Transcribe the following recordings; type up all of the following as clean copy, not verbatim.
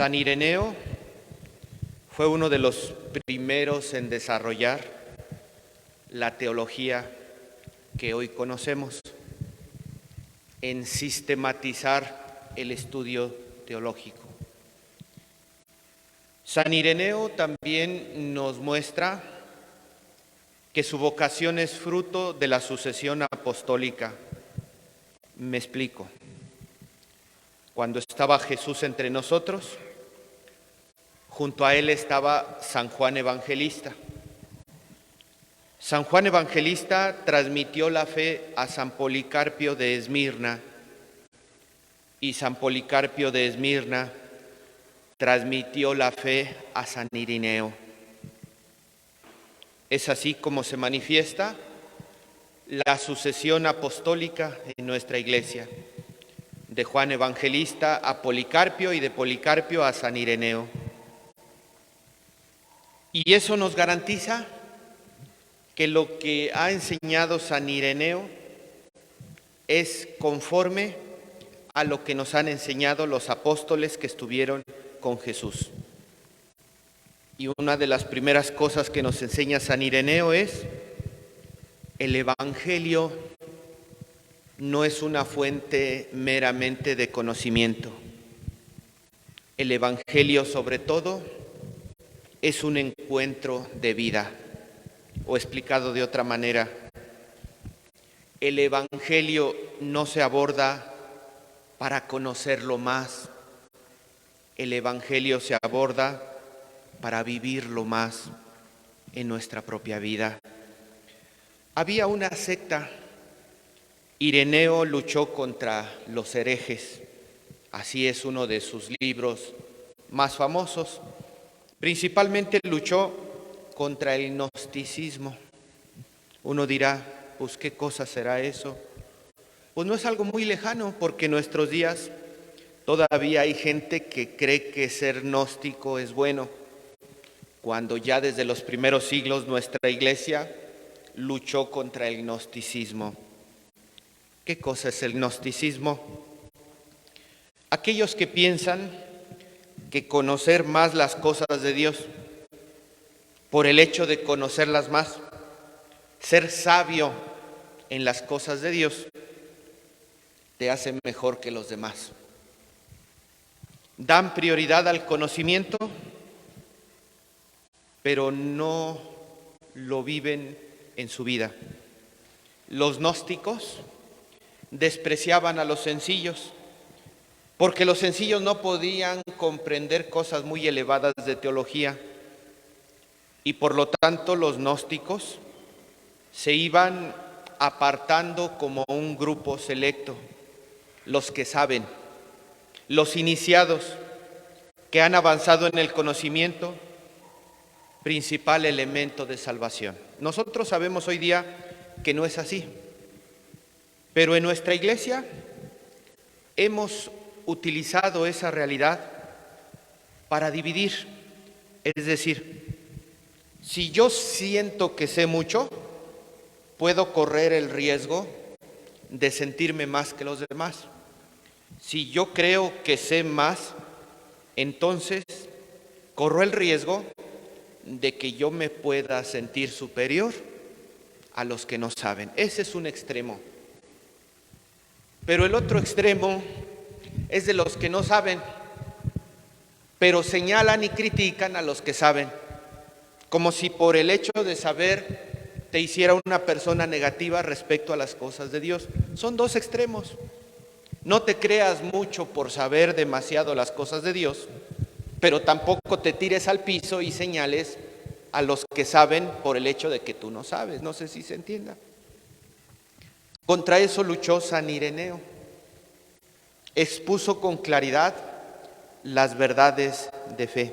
San Ireneo fue uno de los primeros en desarrollar la teología que hoy conocemos, en sistematizar el estudio teológico. San Ireneo también nos muestra que su vocación es fruto de la sucesión apostólica. Me explico. Cuando estaba Jesús entre nosotros, junto a él estaba San Juan Evangelista. San Juan Evangelista transmitió la fe a San Policarpio de Esmirna y San Policarpio de Esmirna transmitió la fe a San Ireneo. Es así como se manifiesta la sucesión apostólica en nuestra Iglesia, de Juan Evangelista a Policarpio y de Policarpio a San Ireneo. Y eso nos garantiza que lo que ha enseñado San Ireneo es conforme a lo que nos han enseñado los apóstoles que estuvieron con Jesús. Y una de las primeras cosas que nos enseña San Ireneo es: el Evangelio no es una fuente meramente de conocimiento. El Evangelio, sobre todo, es un encuentro de vida. O explicado de otra manera, el Evangelio no se aborda para conocerlo más. El Evangelio se aborda para vivirlo más en nuestra propia vida. Había una secta. Ireneo luchó contra los herejes. Así es uno de sus libros más famosos. Principalmente luchó contra el gnosticismo. Uno dirá, pues ¿qué cosa será eso? Pues no es algo muy lejano, porque en nuestros días todavía hay gente que cree que ser gnóstico es bueno, cuando ya desde los primeros siglos nuestra Iglesia luchó contra el gnosticismo. ¿Qué cosa es el gnosticismo? Aquellos que piensan que conocer más las cosas de Dios, por el hecho de conocerlas más, ser sabio en las cosas de Dios, te hace mejor que los demás. Dan prioridad al conocimiento, pero no lo viven en su vida. Los gnósticos despreciaban a los sencillos, porque los sencillos no podían comprender cosas muy elevadas de teología, y por lo tanto los gnósticos se iban apartando como un grupo selecto, los que saben, los iniciados, que han avanzado en el conocimiento, principal elemento de salvación. Nosotros sabemos hoy día que no es así, pero en nuestra Iglesia hemos utilizado esa realidad para dividir. Es decir, si yo siento que sé mucho, puedo correr el riesgo de sentirme más que los demás. Si yo creo que sé más, entonces corro el riesgo de que yo me pueda sentir superior a los que no saben. Ese es un extremo. Pero el otro extremo es de los que no saben, pero señalan y critican a los que saben, como si por el hecho de saber te hiciera una persona negativa respecto a las cosas de Dios. Son dos extremos. No te creas mucho por saber demasiado las cosas de Dios, pero tampoco te tires al piso y señales a los que saben por el hecho de que tú no sabes. No sé si se entienda. Contra eso luchó San Ireneo. Expuso con claridad las verdades de fe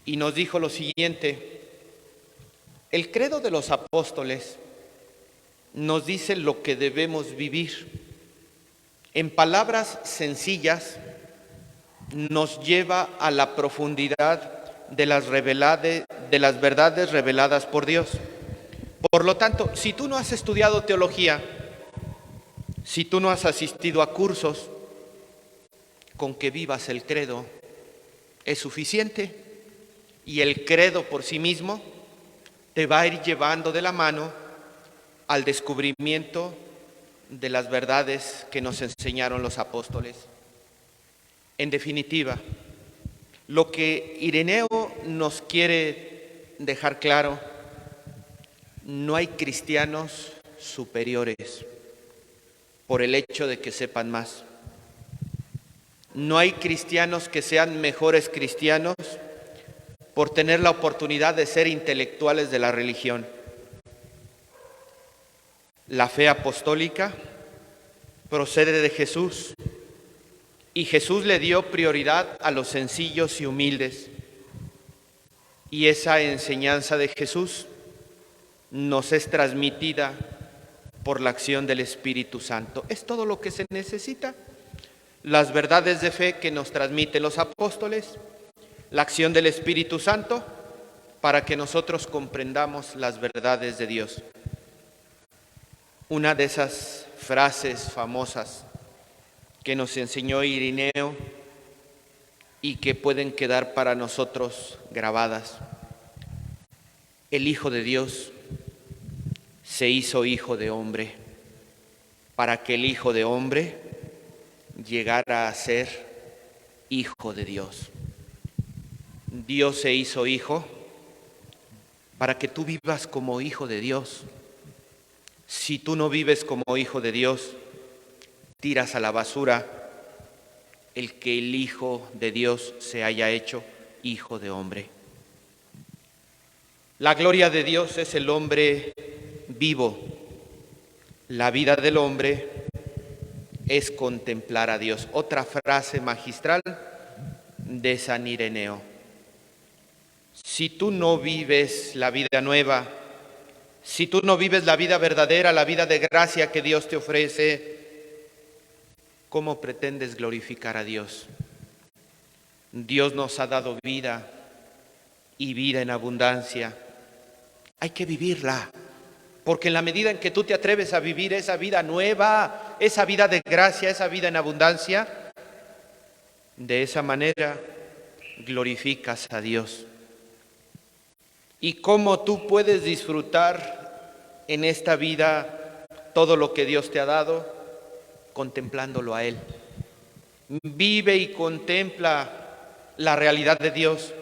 y nos dijo lo siguiente: el credo de los apóstoles nos dice lo que debemos vivir. En palabras sencillas nos lleva a la profundidad de las verdades reveladas por Dios. Por lo tanto, si tú no has estudiado teología, si tú no has asistido a cursos, con que vivas el credo es suficiente y el credo por sí mismo te va a ir llevando de la mano al descubrimiento de las verdades que nos enseñaron los apóstoles. En definitiva, lo que Ireneo nos quiere dejar claro: no hay cristianos superiores por el hecho de que sepan más. No hay cristianos que sean mejores cristianos por tener la oportunidad de ser intelectuales de la religión. La fe apostólica procede de Jesús y Jesús le dio prioridad a los sencillos y humildes. Y esa enseñanza de Jesús nos es transmitida por la acción del Espíritu Santo. Es todo lo que se necesita. Las verdades de fe que nos transmiten los apóstoles, la acción del Espíritu Santo para que nosotros comprendamos las verdades de Dios. Una de esas frases famosas que nos enseñó Ireneo y que pueden quedar para nosotros grabadas: el Hijo de Dios se hizo hijo de hombre para que el Hijo de hombre llegara a ser hijo de Dios. Dios se hizo hijo para que tú vivas como hijo de Dios. Si tú no vives como hijo de Dios, tiras a la basura el que el Hijo de Dios se haya hecho hijo de hombre. La gloria de Dios es el hombre vivo. La vida del hombre es contemplar a Dios. Otra frase magistral de San Ireneo: si tú no vives la vida nueva, si tú no vives la vida verdadera, la vida de gracia que Dios te ofrece, ¿cómo pretendes glorificar a Dios? Dios nos ha dado vida y vida en abundancia. Hay que vivirla, porque en la medida en que tú te atreves a vivir esa vida nueva, esa vida de gracia, esa vida en abundancia, de esa manera glorificas a Dios. Y cómo tú puedes disfrutar en esta vida todo lo que Dios te ha dado, contemplándolo a Él. Vive y contempla la realidad de Dios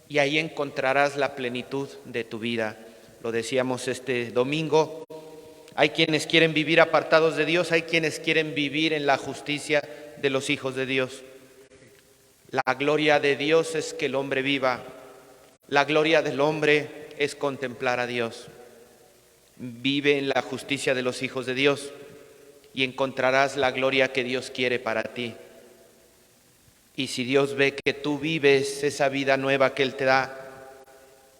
y ahí encontrarás la plenitud de tu vida. Lo decíamos este domingo: hay quienes quieren vivir apartados de Dios, hay quienes quieren vivir en la justicia de los hijos de Dios. La gloria de Dios es que el hombre viva. La gloria del hombre es contemplar a Dios. Vive en la justicia de los hijos de Dios y encontrarás la gloria que Dios quiere para ti. Y si Dios ve que tú vives esa vida nueva que Él te da,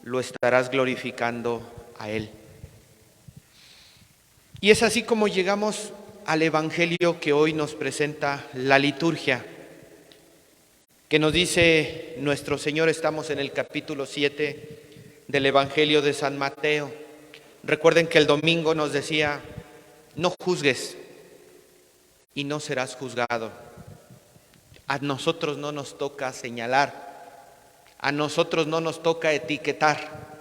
lo estarás glorificando a Él. Y es así como llegamos al Evangelio que hoy nos presenta la liturgia, que nos dice nuestro Señor. Estamos en el capítulo 7 del Evangelio de San Mateo. Recuerden que el domingo nos decía: no juzgues y no serás juzgado. A nosotros no nos toca señalar, a nosotros no nos toca etiquetar,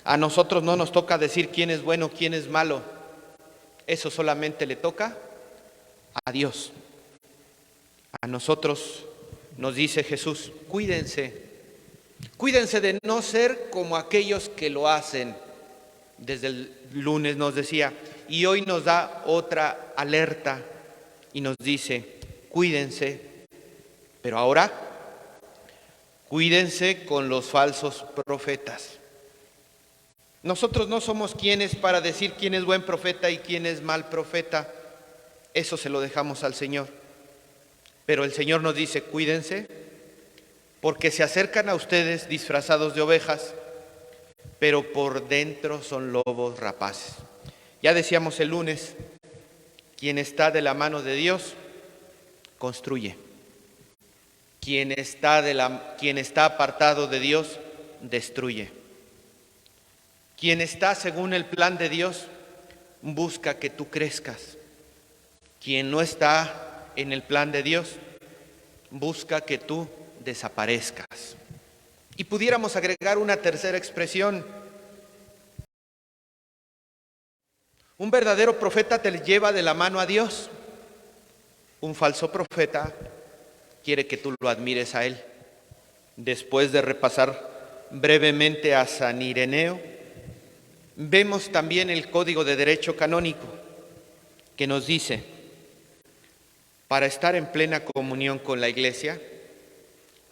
a nosotros no nos toca decir quién es bueno, quién es malo. Eso solamente le toca a Dios. A nosotros nos dice Jesús: cuídense de no ser como aquellos que lo hacen. Desde el lunes nos decía, y hoy nos da otra alerta y nos dice: cuídense, pero ahora cuídense con los falsos profetas. Nosotros no somos quienes para decir quién es buen profeta y quién es mal profeta. Eso se lo dejamos al Señor. Pero el Señor nos dice: cuídense, porque se acercan a ustedes disfrazados de ovejas, pero por dentro son lobos rapaces. Ya decíamos el lunes, quien está de la mano de Dios, construye. Quien está apartado de Dios, destruye. Quien está según el plan de Dios, busca que tú crezcas. Quien no está en el plan de Dios, busca que tú desaparezcas. Y pudiéramos agregar una tercera expresión. Un verdadero profeta te lleva de la mano a Dios. Un falso profeta quiere que tú lo admires a él. Después de repasar brevemente a San Ireneo, vemos también el Código de Derecho Canónico, que nos dice, para estar en plena comunión con la Iglesia,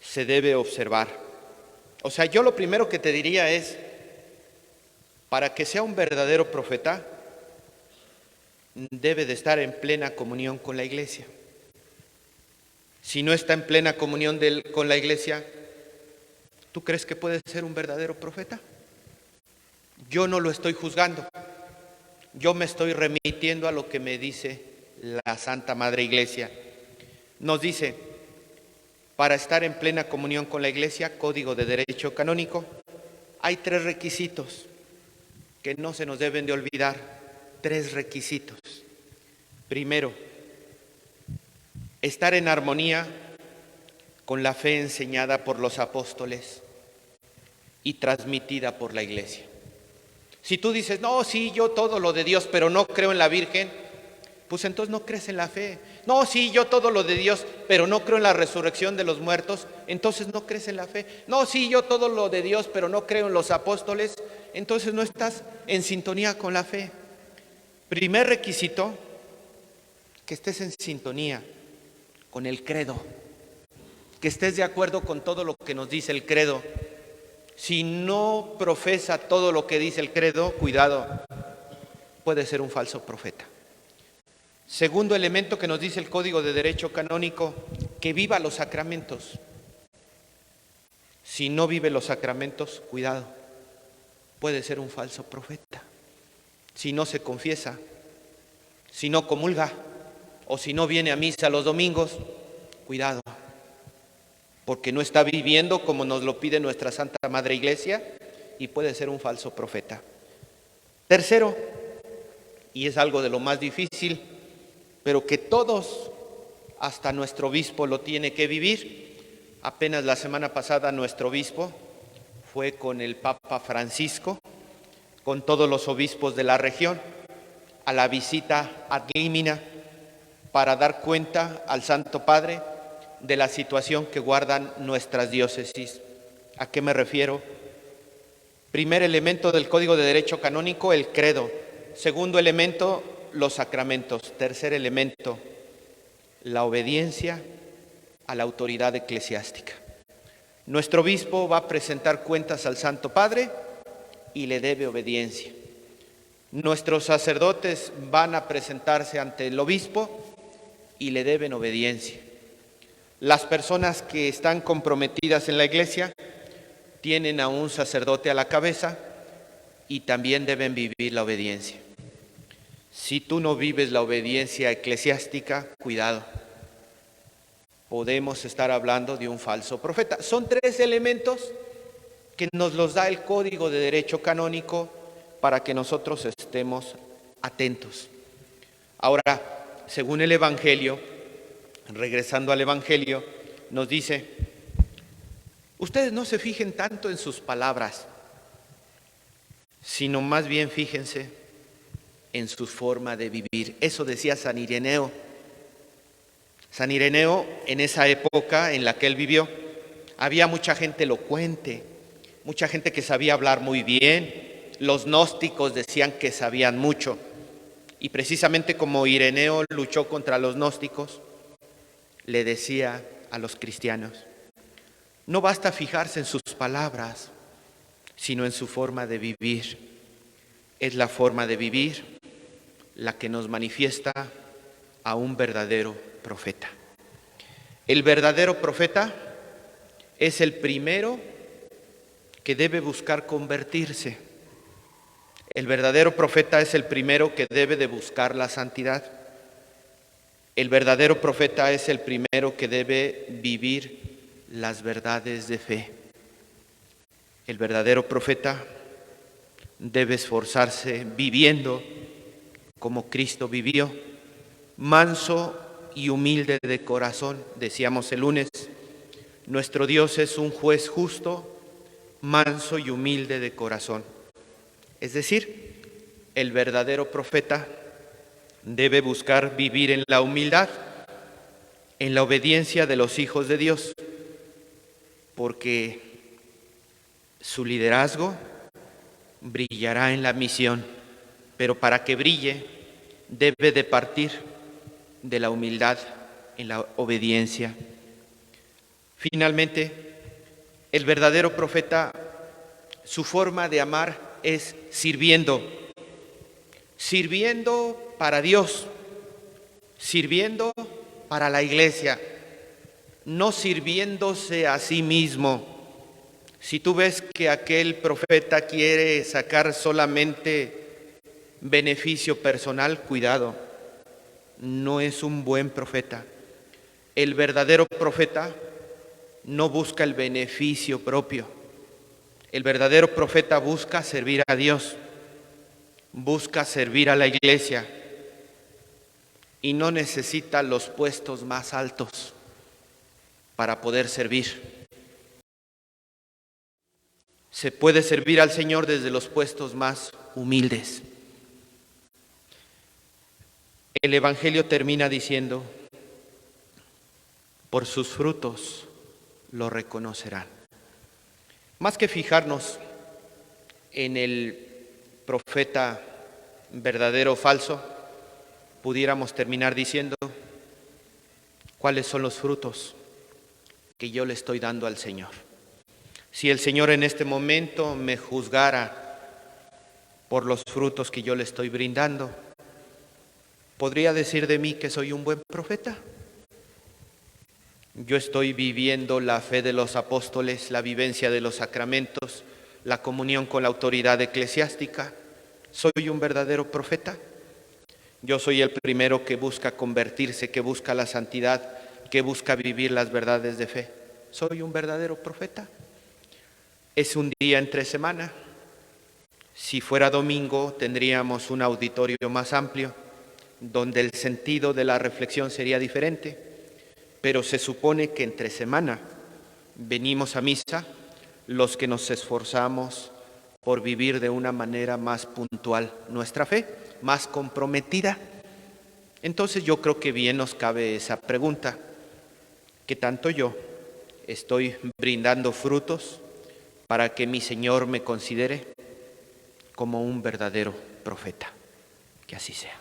se debe observar. O sea, yo lo primero que te diría es, para que sea un verdadero profeta, debe de estar en plena comunión con la Iglesia. Si no está en plena comunión con la Iglesia, ¿tú crees que puede ser un verdadero profeta? Yo no lo estoy juzgando. Yo me estoy remitiendo a lo que me dice la Santa Madre Iglesia. Nos dice, para estar en plena comunión con la Iglesia, Código de Derecho Canónico, hay 3 requisitos que no se nos deben de olvidar. 3 requisitos. Primero, estar en armonía con la fe enseñada por los apóstoles y transmitida por la Iglesia. Si tú dices, no, sí, yo todo lo de Dios, pero no creo en la Virgen, pues entonces no crees en la fe. No, sí, yo todo lo de Dios, pero no creo en la resurrección de los muertos, entonces no crees en la fe. No, sí, yo todo lo de Dios, pero no creo en los apóstoles, entonces no estás en sintonía con la fe. Primer requisito, que estés en sintonía con el credo, que estés de acuerdo con todo lo que nos dice el credo. Si no profesa todo lo que dice el credo, cuidado, puede ser un falso profeta. Segundo elemento que nos dice el Código de Derecho Canónico, que viva los sacramentos. Si no vive los sacramentos, cuidado, puede ser un falso profeta. Si no se confiesa, si no comulga o si no viene a misa los domingos, cuidado, porque no está viviendo como nos lo pide nuestra Santa Madre Iglesia y puede ser un falso profeta. Tercero, y es algo de lo más difícil, pero que todos, hasta nuestro obispo, lo tiene que vivir. Apenas la semana pasada nuestro obispo fue con el Papa Francisco, con todos los obispos de la región, a la visita ad limina para dar cuenta al Santo Padre de la situación que guardan nuestras diócesis. ¿A qué me refiero? Primer elemento del Código de Derecho Canónico, el credo. Segundo elemento, los sacramentos. Tercer elemento, la obediencia a la autoridad eclesiástica. Nuestro obispo va a presentar cuentas al Santo Padre y le debe obediencia. Nuestros sacerdotes van a presentarse ante el obispo y le deben obediencia. Las personas que están comprometidas en la Iglesia tienen a un sacerdote a la cabeza y también deben vivir la obediencia. Si tú no vives la obediencia eclesiástica, cuidado, podemos estar hablando de un falso profeta. Son 3 elementos que nos los da el Código de Derecho Canónico para que nosotros estemos atentos. Ahora, según el Evangelio, regresando al Evangelio, nos dice, ustedes no se fijen tanto en sus palabras, sino más bien fíjense en su forma de vivir. Eso decía San Ireneo. San Ireneo, en esa época en la que él vivió, había mucha gente elocuente, mucha gente que sabía hablar muy bien. Los gnósticos decían que sabían mucho. Y precisamente como Ireneo luchó contra los gnósticos, le decía a los cristianos, no basta fijarse en sus palabras, sino en su forma de vivir. Es la forma de vivir la que nos manifiesta a un verdadero profeta. El verdadero profeta es el primero que debe buscar convertirse. El verdadero profeta es el primero que debe de buscar la santidad. El verdadero profeta es el primero que debe vivir las verdades de fe. El verdadero profeta debe esforzarse viviendo como Cristo vivió, manso y humilde de corazón, decíamos el lunes, Nuestro Dios es un juez justo, manso y humilde de corazón. Es decir, el verdadero profeta debe buscar vivir en la humildad, en la obediencia de los hijos de Dios, porque su liderazgo brillará en la misión, pero para que brille debe de partir de la humildad en la obediencia. Finalmente, el verdadero profeta, su forma de amar es sirviendo para Dios, sirviendo para la iglesia, no sirviéndose a sí mismo. Si tú ves que aquel profeta quiere sacar solamente beneficio personal, cuidado, no es un buen profeta. El verdadero profeta no busca el beneficio propio. El verdadero profeta busca servir a Dios, busca servir a la iglesia y no necesita los puestos más altos para poder servir. Se puede servir al Señor desde los puestos más humildes. El Evangelio termina diciendo: por sus frutos lo reconocerán. Más que fijarnos en el profeta verdadero o falso, pudiéramos terminar diciendo: ¿cuáles son los frutos que yo le estoy dando al Señor? Si el Señor en este momento me juzgara por los frutos que yo le estoy brindando, ¿podría decir de mí que soy un buen profeta? Yo estoy viviendo la fe de los apóstoles, la vivencia de los sacramentos, la comunión con la autoridad eclesiástica. ¿Soy un verdadero profeta? Yo soy el primero que busca convertirse, que busca la santidad, que busca vivir las verdades de fe. ¿Soy un verdadero profeta? Es un día entre semana. Si fuera domingo, tendríamos un auditorio más amplio, donde el sentido de la reflexión sería diferente, pero se supone que entre semana venimos a misa los que nos esforzamos por vivir de una manera más puntual nuestra fe, más comprometida. Entonces yo creo que bien nos cabe esa pregunta: ¿qué tanto yo estoy brindando frutos para que mi Señor me considere como un verdadero profeta? Que así sea.